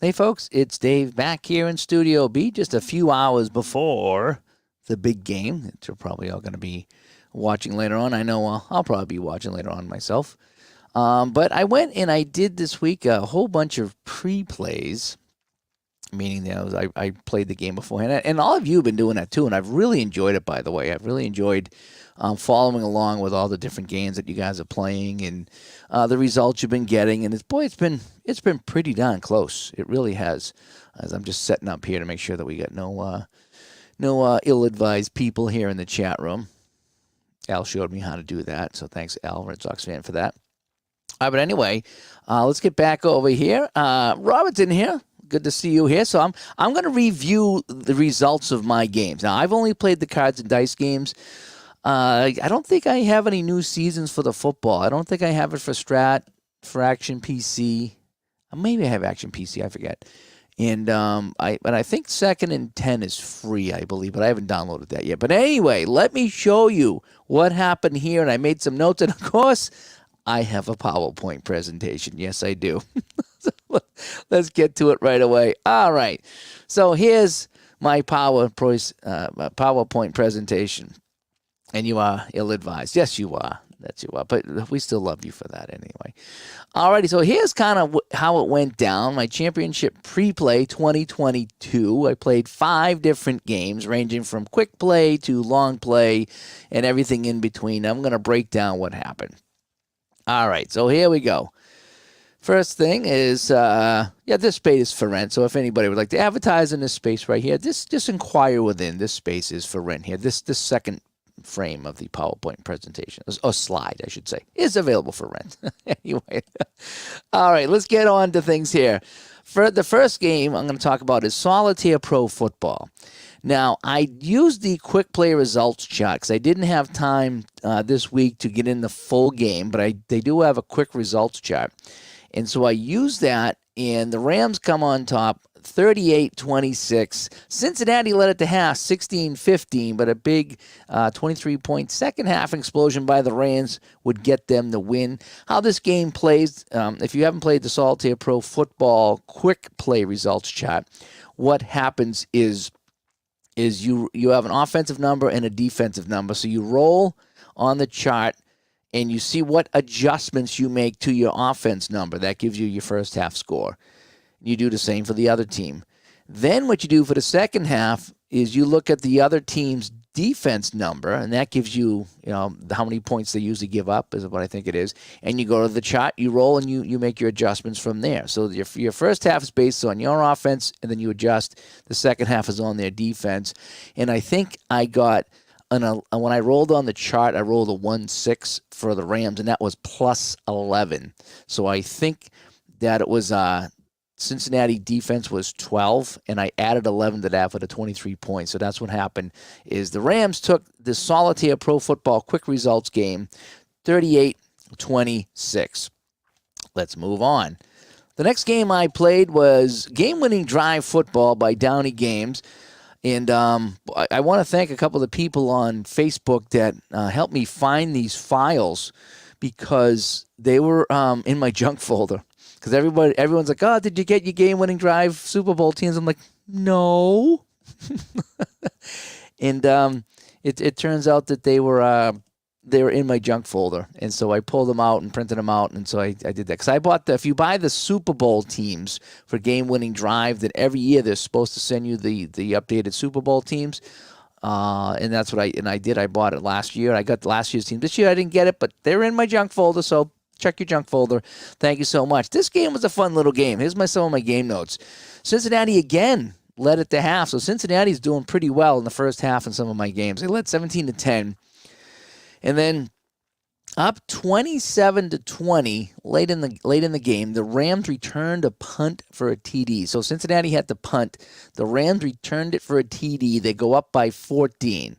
Hey, folks, it's Dave back here in Studio B just a few hours before the big game that you're probably all going to be watching later on. I know I'll probably be watching later on myself. But I went and I did this week a whole bunch of pre-plays, meaning that I played the game beforehand. And all of you have been doing that too, and I've really enjoyed it, by the way. I've really enjoyed following along with all the different games that you guys are playing and the results you've been getting. And it's been pretty darn close. It really has. As I'm just setting up here to make sure that we got no ill-advised people here in the chat room. Al showed me how to do that, so thanks, Al, Red Sox fan, for that. But anyway, let's get back over here. Robert's in here. Good to see you here. So I'm going to review the results of my games. Now, I've only played the cards and dice games. I don't think I have any new seasons for the football. I don't think I have it for Strat, for Action PC. Maybe I have Action PC. I forget. And I think 2nd and 10 is free, I believe, but I haven't downloaded that yet. But anyway, let me show you what happened here. And I made some notes. And, of course, I have a PowerPoint presentation. Yes, I do. So let's get to it right away. All right. So here's my PowerPoint presentation. And you are ill-advised. Yes, you are. That's you are. But we still love you for that anyway. All righty. So here's kind of how it went down. My championship pre-play 2022. I played 5 different games ranging from quick play to long play and everything in between. I'm going to break down what happened. All right. So here we go. First thing is, this space is for rent. So if anybody would like to advertise in this space right here, just inquire within. This space is for rent here. This second frame of the PowerPoint presentation, or slide, I should say, is available for rent. Anyway, all right, let's get on to things here. For the first game I'm going to talk about is Solitaire Pro Football. Now, I used the quick play results chart because I didn't have time this week to get in the full game, but they do have a quick results chart. And so I used that, and the Rams come on top 38-26. Cincinnati led it to half 16-15, but a big 23-point second half explosion by the Rams would get them the win. How this game plays, if you haven't played the Solitaire Pro Football quick play results chart, what happens is you have an offensive number and a defensive number. So you roll on the chart and you see what adjustments you make to your offense number. That gives you your first half score. You do the same for the other team. Then what you do for the second half is you look at the other team's defense number, and that gives you, how many points they usually give up is what I think it is. And you go to the chart, you roll, and you make your adjustments from there. So your first half is based on your offense, and then you adjust. The second half is on their defense. And I think I got when I rolled on the chart, I rolled a 1-6 for the Rams, and that was plus 11. So I think that it was Cincinnati defense was 12, and I added 11 to that for the 23 points. So that's what happened is the Rams took the Solitaire Pro Football quick results game 38-26. Let's move on. The next game I played was Game-Winning Drive Football by Downey Games. And I want to thank a couple of the people on Facebook that helped me find these files because they were in my junk folder. Because everyone's like, oh, did you get your game-winning drive Super Bowl teams? I'm like, no. And it turns out that they were in my junk folder. And so I pulled them out and printed them out. And so I did that. Because I bought if you buy the Super Bowl teams for game-winning drive, then every year they're supposed to send you the updated Super Bowl teams. And that's what I did. I bought it last year. I got last year's team. This year I didn't get it, but they're in my junk folder, so check your junk folder. Thank you so much. This game was a fun little game. Here's some of my game notes. Cincinnati again led it to half. So Cincinnati's doing pretty well in the first half in some of my games. They led 17-10. And then up 27-20 late in the game, the Rams returned a punt for a TD. So Cincinnati had to punt. The Rams returned it for a TD. They go up by 14.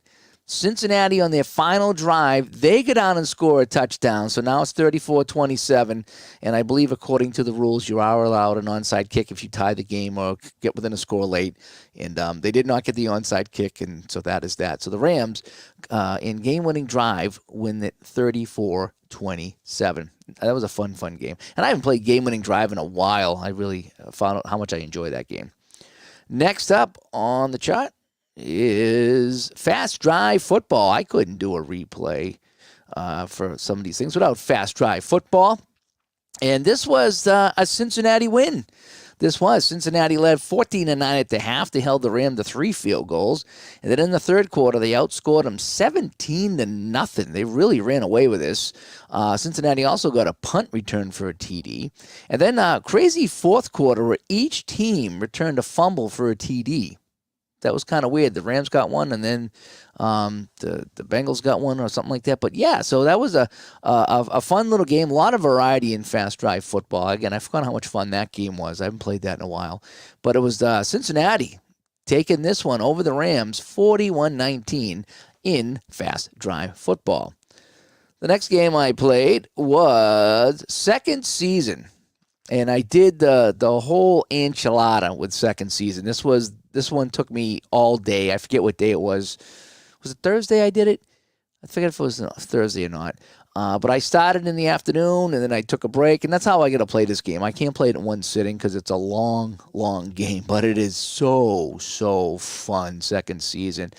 Cincinnati on their final drive, they go down and score a touchdown. So now it's 34-27, and I believe according to the rules, you are allowed an onside kick if you tie the game or get within a score late. And they did not get the onside kick, and so that is that. So the Rams, in game-winning drive, win it 34-27. That was a fun game. And I haven't played game-winning drive in a while. I really found out how much I enjoy that game. Next up on the chart is Fast Drive Football. I couldn't do a replay for some of these things without Fast Drive Football. And this was a Cincinnati win. This was. Cincinnati led 14-9 at the half. They held the Rams to 3 field goals. And then in the third quarter, they outscored them 17-0. They really ran away with this. Cincinnati also got a punt return for a TD. And then crazy fourth quarter where each team returned a fumble for a TD. That was kind of weird. The Rams got one, and then the Bengals got one or something like that. But, yeah, so that was a fun little game. A lot of variety in Fast Drive Football. Again, I forgot how much fun that game was. I haven't played that in a while. But it was Cincinnati taking this one over the Rams 41-19 in Fast Drive Football. The next game I played was Second Season. And I did the whole enchilada with Second Season. This one took me all day. I forget what day it was. Was it Thursday I did it? I forget if it was Thursday or not. But I started in the afternoon, and then I took a break, and that's how I got to play this game. I can't play it in one sitting because it's a long, long game, but it is so, so fun, Second Season.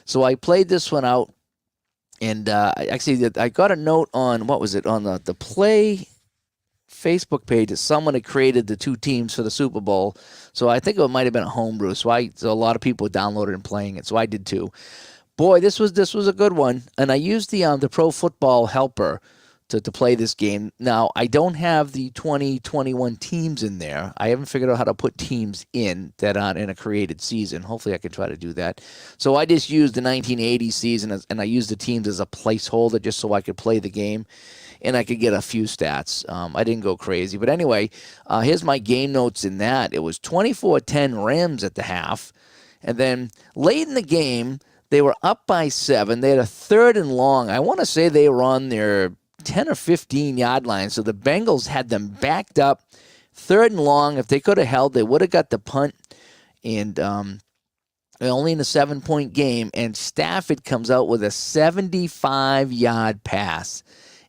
So I played this one out, and actually I got a note on, what was it, on the Play Facebook page that someone had created the 2 teams for the Super Bowl. So I think it might have been a homebrew. So a lot of people downloaded and playing it. So I did too. Boy, this was a good one. And I used the Pro Football helper to play this game. Now, I don't have the 2021 teams in there. I haven't figured out how to put teams in that aren't in a created season. Hopefully I can try to do that. So I just used the 1980 season, and I used the teams as a placeholder just so I could play the game. And I could get a few stats. I didn't go crazy. But anyway, here's my game notes in that. It was 24-10 Rams at the half. And then late in the game, they were up by 7. They had a 3rd and long. I want to say they were on their 10 or 15-yard line. So the Bengals had them backed up. 3rd and long. If they could have held, they would have got the punt. And only in a 7-point game. And Stafford comes out with a 75-yard pass.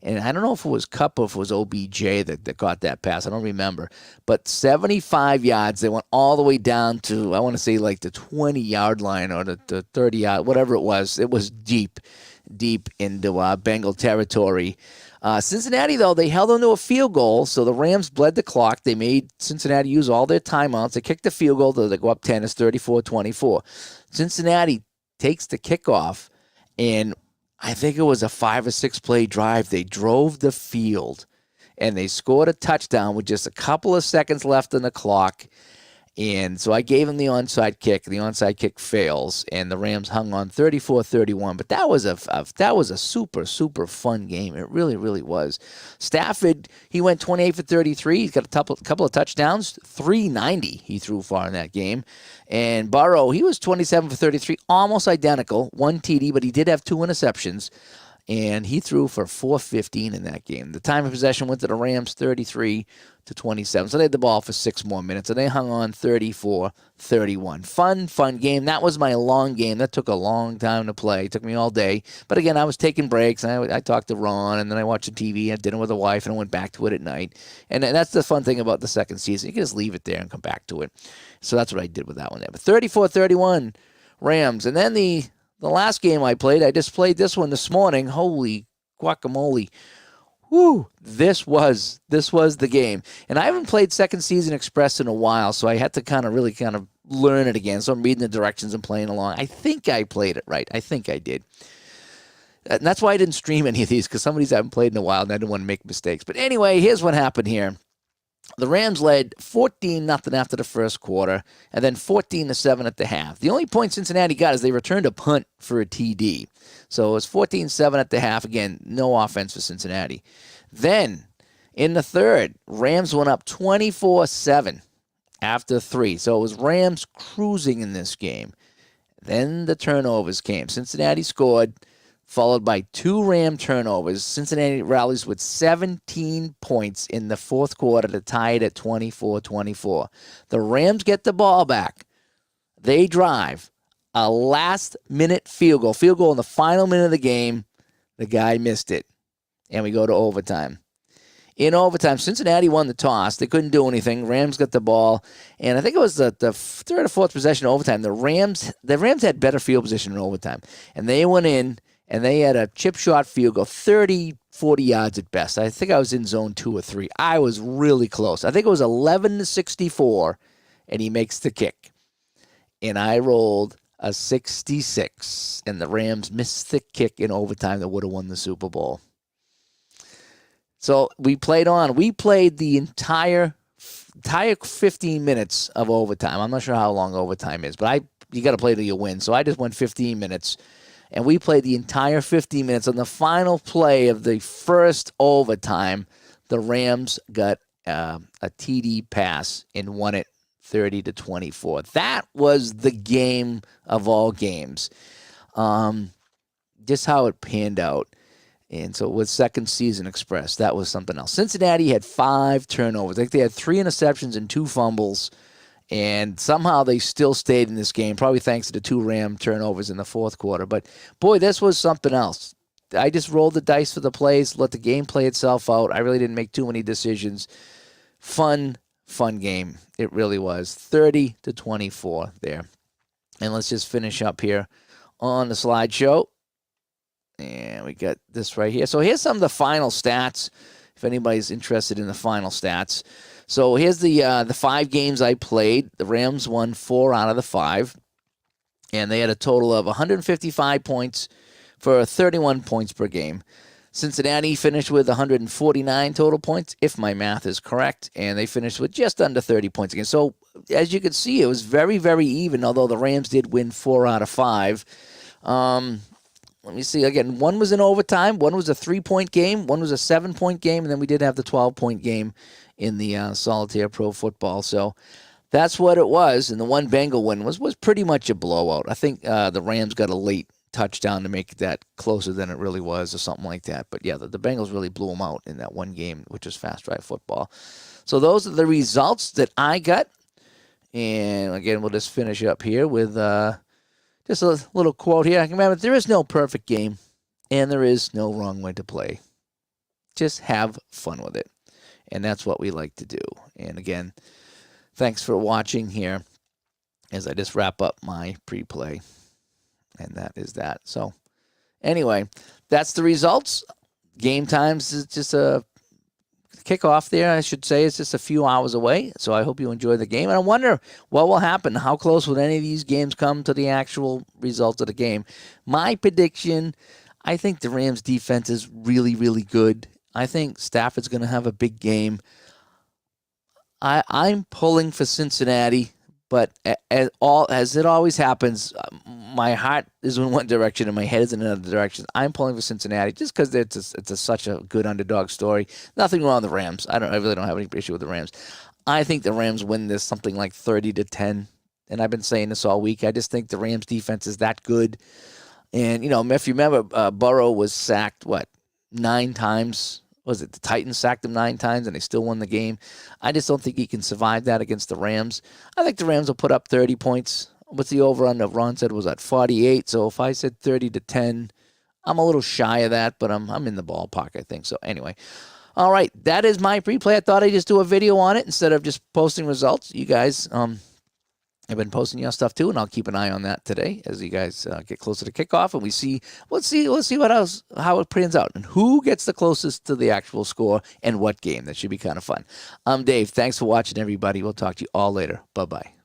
And I don't know if it was Cup or if it was OBJ that got that pass. I don't remember. But 75 yards. They went all the way down to, I want to say, like the 20-yard line or the 30-yard, whatever it was. It was deep into Bengal territory. Cincinnati, though, they held them to a field goal, so the Rams bled the clock. They made Cincinnati use all their timeouts. They kicked the field goal. They go up 10. It's 34-24. Cincinnati takes the kickoff, and I think it was a 5 or 6 play drive. They drove the field, and they scored a touchdown with just a couple of seconds left on the clock. And so I gave them the onside kick. The onside kick fails, and the Rams hung on 34-31. But that was a super, super fun game. It really, really was. Stafford, he went 28 for 33. He's got a couple of touchdowns. 390 he threw far in that game. And Burrow, he was 27 for 33, almost identical. 1 TD, but he did have 2 interceptions. And he threw for 415 in that game. The time of possession went to the Rams 33-27. So they had the ball for 6 more minutes, and they hung on 34-31. Fun game. That was my long game. That took a long time to play. It took me all day. But again, I was taking breaks, and I talked to Ron, and then I watched the TV, had dinner with the wife, and I went back to it at night. And that's the fun thing about the second season. You can just leave it there and come back to it. So that's what I did with that one there. But 34-31 Rams. And then the last game I played, I just played this one this morning. Holy guacamole. Woo, this was the game. And I haven't played Second Season Express in a while, so I had to really learn it again. So I'm reading the directions and playing along. I think I played it right. I think I did. And that's why I didn't stream any of these, because some of these I haven't played in a while, and I didn't want to make mistakes. But anyway, here's what happened here. The Rams led 14-0 after the first quarter, and then 14-7 at the half. The only point Cincinnati got is they returned a punt for a TD. So it was 14-7 at the half. Again, no offense for Cincinnati. Then, in the third, Rams went up 24-7 after 3. So it was Rams cruising in this game. Then the turnovers came. Cincinnati scored, followed by 2 Ram turnovers. Cincinnati rallies with 17 points in the fourth quarter to tie it at 24-24. The Rams get the ball back. They drive. A last-minute field goal in the final minute of the game. The guy missed it, and we go to overtime. In overtime, Cincinnati won the toss. They couldn't do anything. Rams got the ball, and I think it was the third or fourth possession of overtime. The Rams had better field position in overtime, and they went in, and they had a chip shot field goal, 30, 40 yards at best. I think I was in zone 2 or 3. I was really close. I think it was 11-64, and he makes the kick. And I rolled a 66, and the Rams missed the kick in overtime that would have won the Super Bowl. So we played on. We played the entire 15 minutes of overtime. I'm not sure how long overtime is, but you got to play till you win. So I just went 15 minutes, and we played the entire 15 minutes. On the final play of the first overtime, the Rams got a TD pass and won it 30-24. That was the game of all games. Just how it panned out. And so with Second Season Express, that was something else. Cincinnati had 5 turnovers. I think they had 3 interceptions and 2 fumbles. And somehow they still stayed in this game, probably thanks to the 2 Ram turnovers in the fourth quarter. But, boy, this was something else. I just rolled the dice for the plays, let the game play itself out. I really didn't make too many decisions. Fun game. It really was. 30-24 there. And let's just finish up here on the slideshow. And we got this right here. So here's some of the final stats, if anybody's interested in the final stats. So here's the 5 games I played. The Rams won 4 out of the 5. And they had a total of 155 points for 31 points per game. Cincinnati finished with 149 total points, if my math is correct. And they finished with just under 30 points again. So as you can see, it was very, very even, although the Rams did win 4 out of 5. Let me see. Again, one was in overtime. One was a 3-point game. One was a 7-point game. And then we did have the 12-point game in the Solitaire Pro Football. So that's what it was. And the one Bengal win was pretty much a blowout. I think the Rams got a late touchdown to make that closer than it really was or something like that. But, yeah, the Bengals really blew them out in that one game, which was Fast Drive Football. So those are the results that I got. And, again, we'll just finish up here with just a little quote here. Remember, there is no perfect game, and there is no wrong way to play. Just have fun with it. And that's what we like to do. And again, thanks for watching here as I just wrap up my pre-play. And that is that. So anyway, that's the results. Game times is just a kickoff there, I should say. It's just a few hours away. So I hope you enjoy the game. And I wonder what will happen. How close will any of these games come to the actual result of the game? My prediction, I think the Rams defense is really, really good. I think Stafford's going to have a big game. I'm pulling for Cincinnati, but as it always happens, my heart is in one direction and my head is in another direction. I'm pulling for Cincinnati just because it's such a good underdog story. Nothing wrong with the Rams. I really don't have any issue with the Rams. I think the Rams win this something like 30-10, and I've been saying this all week. I just think the Rams defense is that good. And, if you remember, Burrow was sacked, 9 times? Was it the Titans sacked him 9 times and they still won the game? I just don't think he can survive that against the Rams. I think the Rams will put up 30 points. What's the over-under? Ron said was at 48. So if I said 30-10, I'm a little shy of that, but I'm in the ballpark, I think. So anyway, all right, that is my pre-play. I thought I'd just do a video on it instead of just posting results. You guys have been posting your stuff too, and I'll keep an eye on that today as you guys get closer to kickoff, and let's see how it pans out and who gets the closest to the actual score and what game. That should be kind of fun. I'm Dave. Thanks for watching, everybody. We'll talk to you all later. Bye-bye.